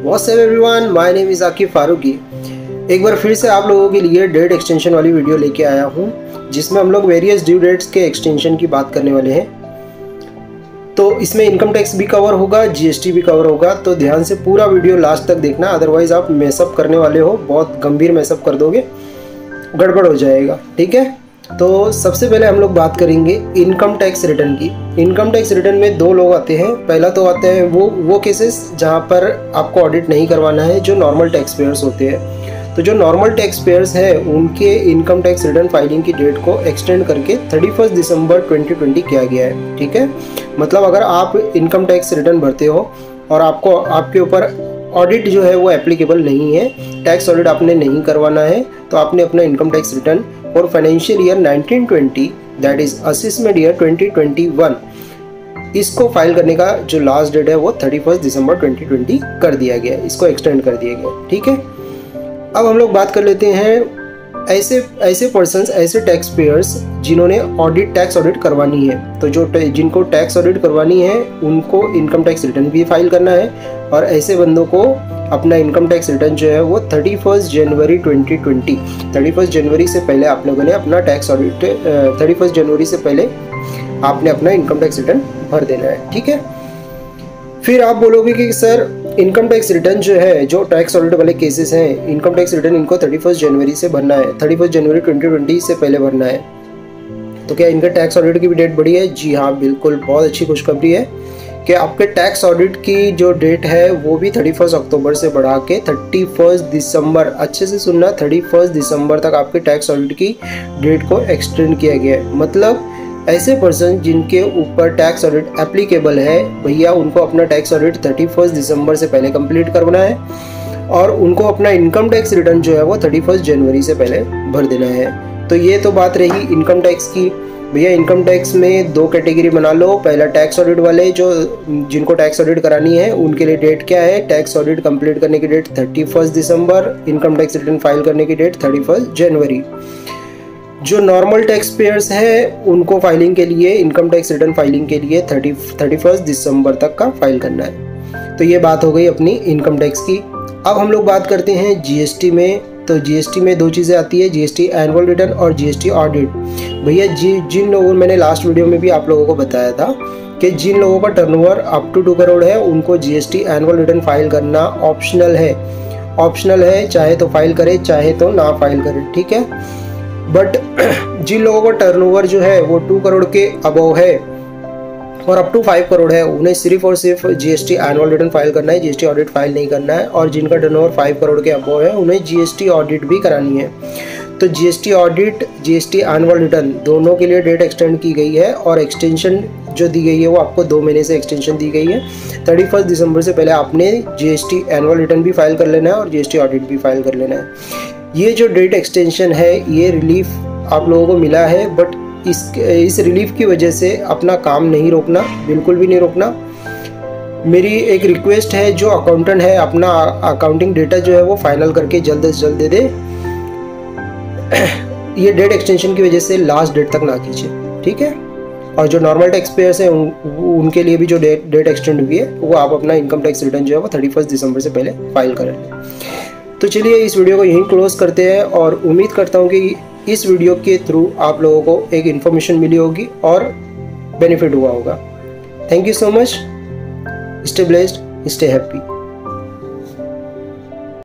What's up everyone, my name is Aqib Farooqui. एक बार फिर से आप लोगों के लिए डेट एक्सटेंशन वाली वीडियो लेके आया हूँ, जिसमें हम लोग वेरियस ड्यू डेट्स के एक्सटेंशन की बात करने वाले हैं। तो इसमें इनकम टैक्स भी कवर होगा, जीएसटी भी कवर होगा, तो ध्यान से पूरा वीडियो लास्ट तक देखना, अदरवाइज़ आप मेसअप करने वाले हो, बहुत गंभीर मेसअप कर दोगे, गड़बड़ हो जाएगा। ठीक है, तो सबसे पहले हम लोग बात करेंगे इनकम टैक्स रिटर्न की। इनकम टैक्स रिटर्न में दो लोग आते हैं। पहला तो आते हैं वो केसेस जहाँ पर आपको ऑडिट नहीं करवाना है, जो नॉर्मल टैक्स पेयर्स होते हैं। तो जो नॉर्मल टैक्स पेयर्स हैं उनके इनकम टैक्स रिटर्न फाइलिंग की डेट को एक्सटेंड करके 31 दिसंबर 2020 किया गया है। ठीक है, मतलब अगर आप इनकम टैक्स रिटर्न भरते हो और आपके ऊपर ऑडिट जो है वो एप्लीकेबल नहीं है, टैक्स ऑडिट आपने नहीं करवाना है, तो आपने अपना इनकम टैक्स रिटर्न और financial year 1920 that is assessment year 2021 इसको फाइल करने का जो लास्ट डेट है वो 31 दिसंबर 2020 कर दिया गया, इसको एक्सटेंड कर दिया गया। ठीक है, अब हम लोग बात कर लेते हैं ऐसे पर्सन्स, ऐसे टैक्स पेयर्स जिन्होंने टैक्स ऑडिट करवानी है। तो जिनको टैक्स ऑडिट करवानी है उनको इनकम टैक्स रिटर्न भी फाइल करना है, और ऐसे बंदों को अपना इनकम टैक्स रिटर्न जो है वो 31 जनवरी 2020 31 जनवरी से पहले आप लोगों ने अपना टैक्स ऑडिट 31 जनवरी से पहले आपने अपना इनकम टैक्स रिटर्न भर देना है। ठीक है, फिर आप बोलोगे कि सर इनकम टैक्स रिटर्न जो है, जो टैक्स ऑडिट वाले केसेस हैं, इनकम टैक्स रिटर्न इनको 31 जनवरी से भरना है, 31 जनवरी 2020 से पहले भरना है, तो क्या इनका टैक्स ऑडिट की भी डेट बढ़ी है? जी हाँ, बिल्कुल, बहुत अच्छी खुशखबरी है कि आपके टैक्स ऑडिट की जो डेट है वो भी 31 अक्टूबर से बढ़ा के 31 दिसंबर, अच्छे से सुनना, 31 दिसंबर तक आपके टैक्स ऑडिट की डेट को एक्सटेंड किया गया है। मतलब ऐसे पर्सन जिनके ऊपर टैक्स ऑडिट एप्लीकेबल है, भैया उनको अपना टैक्स ऑडिट 31 दिसंबर से पहले कंप्लीट करवाना है, और उनको अपना इनकम टैक्स रिटर्न जो है वो 31 जनवरी से पहले भर देना है। तो ये तो बात रही इनकम टैक्स की। भैया इनकम टैक्स में दो कैटेगरी बना लो। पहला टैक्स ऑडिट वाले, जिनको टैक्स ऑडिट करानी है उनके लिए डेट क्या है? टैक्स ऑडिट कंप्लीट करने की डेट 31 दिसंबर, इनकम टैक्स रिटर्न फाइल करने की डेट 31 जनवरी। जो नॉर्मल टैक्स पेयर्स हैं उनको फाइलिंग के लिए, इनकम टैक्स रिटर्न फाइलिंग के लिए 31 दिसंबर तक का फाइल करना है। तो ये बात हो गई अपनी इनकम टैक्स की। अब हम लोग बात करते हैं जीएसटी में। तो जीएसटी में दो चीज़ें आती है, जीएसटी एनुअल रिटर्न और जीएसटी ऑडिट। भैया जिन लोगों, मैंने लास्ट वीडियो में भी आप लोगों को बताया था कि जिन लोगों का टर्नओवर अप टू 2 करोड़ है उनको जीएसटी एनुअल रिटर्न फाइल करना ऑप्शनल है, चाहे तो फाइल करे चाहे तो ना फाइल करे। ठीक है, बट जिन लोगों का टर्नओवर जो है वो 2 करोड़ के अबव है और अप टू 5 करोड़ है, उन्हें सिर्फ और सिर्फ जीएसटी एनुअल रिटर्न फाइल करना है, जीएसटी ऑडिट फाइल नहीं करना है। और जिनका टर्नओवर 5 करोड़ के अबव है उन्हें जीएसटी ऑडिट भी करानी है। तो GST audit, GST annual return दोनों के लिए डेट एक्सटेंड की गई है, और एक्सटेंशन जो दी गई है वो आपको 2 महीने से एक्सटेंशन दी गई है। 31 दिसंबर से पहले आपने जीएसटी एनुअल रिटर्न भी फाइल कर लेना है और जीएसटी ऑडिट भी फाइल कर लेना है। ये जो डेट एक्सटेंशन है, ये रिलीफ आप लोगों को मिला है, बट इस रिलीफ की वजह से अपना काम नहीं रोकना, बिल्कुल भी नहीं रोकना। मेरी एक रिक्वेस्ट है, जो अकाउंटेंट है अपना अकाउंटिंग डेटा जो है वो फाइनल करके जल्द से जल्द दे दे। ये डेट एक्सटेंशन की वजह से लास्ट डेट तक ना खींचे। ठीक है, और जो नॉर्मल टैक्स पेयर्स हैं उनके लिए भी जो डेट एक्सटेंड हुई है वो आप अपना इनकम टैक्स रिटर्न जो है वो 31 दिसंबर से पहले फाइल कर लें। तो चलिए इस वीडियो को यहीं क्लोज करते हैं, और उम्मीद करता हूँ कि इस वीडियो के थ्रू आप लोगों को एक इन्फॉर्मेशन मिली होगी और बेनिफिट हुआ होगा। Thank you so much, stay blessed, stay happy.